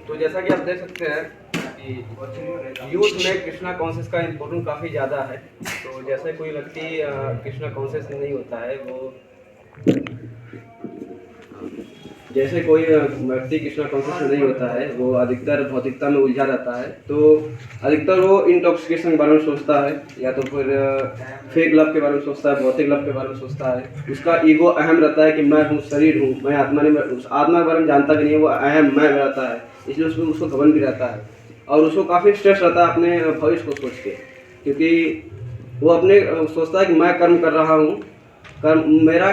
तो जैसा कि आप देख सकते हैं कि यूथ में कृष्णा कॉन्शियस का इम्पोर्टेंस काफ़ी ज़्यादा है। तो जैसे कोई व्यक्ति कृष्णा कॉन्शियस नहीं होता है, वो जैसे कोई व्यक्ति कृष्णा कॉन्शियस नहीं होता है, वो अधिकतर भौतिकता में उलझा रहता है। तो अधिकतर वो इंटॉक्सिकेशन के बारे में सोचता है, या तो फिर फेक लव के बारे में सोचता है, भौतिक लव के बारे में सोचता है। उसका ईगो अहम रहता है कि मैं हूँ, शरीर हूँ, मैं आत्मा नहीं। उस आत्मा के बारे में जानता भी नहीं है, वो अहम मैं रहता है, इसलिए उसको घमंड भी रहता है। और उसको काफ़ी स्ट्रेस रहता है अपने भविष्य को सोच के, क्योंकि वो अपने सोचता है कि मैं कर्म कर रहा हूँ, कर्म मेरा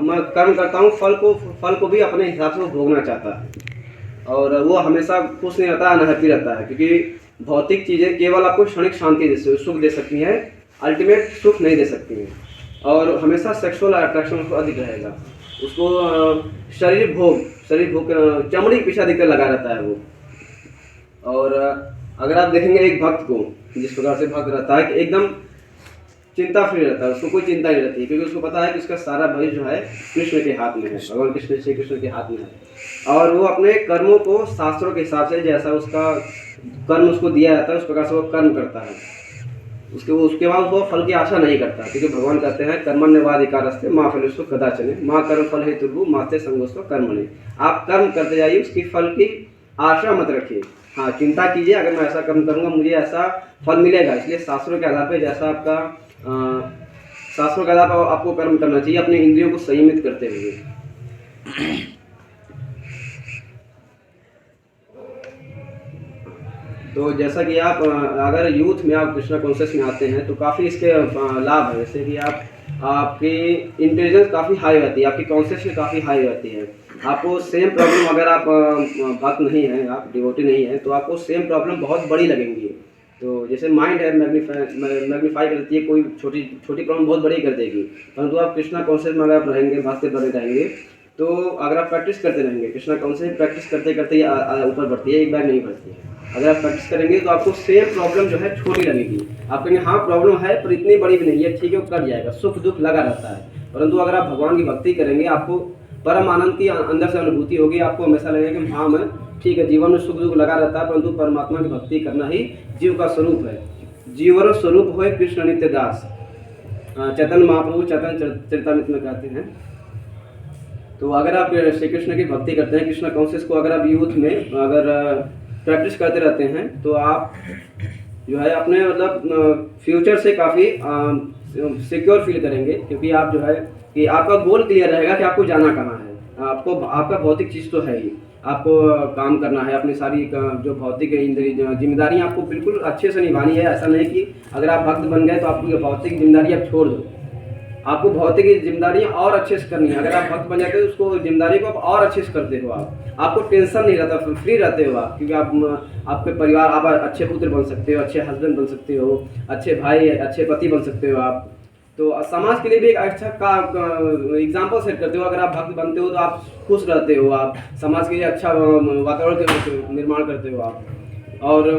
मैं कर्म करता हूँ, फल को भी अपने हिसाब से वो भोगना चाहता है। और वो हमेशा खुश नहीं रहता, अनहैप्पी रहता है, क्योंकि भौतिक चीज़ें केवल आपको क्षणिक शांति सुख दे सकती हैं, अल्टीमेट सुख नहीं दे सकती हैं। और हमेशा सेक्सुअल अट्रैक्शन उसको अधिक रहेगा, उसको शरीर भोग चमड़ी के पीछे अधिकतर लगा रहता है वो। और अगर आप देखेंगे एक भक्त को, जिस प्रकार से भक्त रहता है कि एकदम चिंता फ्री रहता है, उसको कोई चिंता नहीं रहती है, क्योंकि उसको पता है कि उसका सारा भविष्य जो है कृष्ण के हाथ में है, भगवान श्री कृष्ण के हाथ में है। और वो अपने कर्मों को शास्त्रों के हिसाब से, जैसा उसका कर्म उसको दिया जाता है, उस प्रकार से वो कर्म करता है। उसके बाद वो फल की आशा नहीं करता, क्योंकि भगवान कहते हैं कर्मण्यवाधिकारस्ते माँ फलेषु कदाचन माँ कर्म फल हेतुर्भुः माते संगोष्ठो कर्मणि। आप कर्म करते जाइए, उसकी फल की आशा मत रखिए। हाँ, चिंता कीजिए, अगर मैं ऐसा कर्म करूँगा मुझे ऐसा फल मिलेगा। इसलिए शास्त्रों के आधार पर, जैसा आपका शास्त्रों के आधार पर आपको कर्म करना चाहिए, अपने इंद्रियों को संयमित करते हुए। तो जैसा कि आप अगर यूथ में आप कृष्णा कॉन्शियस में आते हैं, तो काफ़ी इसके लाभ है। जैसे कि आपकी इंटेलिजेंस काफ़ी हाई रहती है, आपकी कॉन्शियसनेस काफ़ी हाई रहती है। आपको सेम प्रॉब्लम, अगर आप भक्त नहीं हैं, आप डिवोटी नहीं हैं, तो आपको सेम प्रॉब्लम बहुत बड़ी लगेंगी। तो जैसे माइंड है मैग्नीफाई कर देती है, कोई छोटी प्रॉब्लम बहुत बड़ी कर देगी। परंतु आप कृष्णा कॉन्शियस में अगर आप रहेंगे, भागते बने रहेंगे, तो अगर आप प्रैक्टिस करते रहेंगे, कृष्णा कॉन्शियस प्रैक्टिस करते करते ऊपर बढ़ती है, एक बार नहीं बढ़ती है। अगर आप प्रैक्टिस करेंगे तो आपको सेम प्रॉब्लम जो है छोटी लगेगी। आप कहेंगे हाँ प्रॉब्लम है, पर इतनी बड़ी भी नहीं है, ठीक है, वो कर जाएगा। सुख दुख लगा रहता है। परंतु अगर आप भगवान की भक्ति करेंगे, आपको परम आनंद की अंदर से अनुभूति होगी। आपको हमेशा लगेगा कि हाँ, मैं ठीक है, जीवन में सुख दुख लगा रहता है, परंतु परमात्मा की भक्ति करना ही जीव का स्वरूप है। जीवर स्वरूप हो कृष्ण नित्य दास, चैतन्य महाप्रभु चैतन्य चरितामृत में कहते हैं। तो अगर आप श्री कृष्ण की भक्ति करते हैं, कृष्ण कॉन्शियस को अगर आप यूथ में अगर प्रैक्टिस करते रहते हैं, तो आप जो है अपने मतलब फ्यूचर से काफ़ी सिक्योर फील करेंगे, क्योंकि आप जो है कि आपका गोल क्लियर रहेगा कि आपको जाना कहाँ है। आपको आपका भौतिक चीज़ तो है ही, आपको काम करना है, अपनी सारी जो भौतिक जिम्मेदारियाँ आपको बिल्कुल अच्छे से निभानी है। ऐसा नहीं कि अगर आप भक्त बन गए तो आपकी भौतिक जिम्मेदारी आप छोड़ दो, आपको भौतिक जिम्मेदारियाँ और अच्छे से करनी है। अगर आप भक्त बन जाते हो, उसको जिम्मेदारी को आप और अच्छे से करते हो, आपको टेंशन नहीं रहता, फ्री रहते हो आप, क्योंकि आप आपके परिवार, आप अच्छे पुत्र बन सकते हो, अच्छे हस्बैंड बन सकते हो, अच्छे भाई, अच्छे पति बन सकते हो आप। तो समाज के लिए भी एक अच्छा एग्जाम्पल सेट करते हो। अगर आप भक्त बनते हो तो आप खुश रहते हो, आप समाज के लिए अच्छा वातावरण के निर्माण करते हो आप। और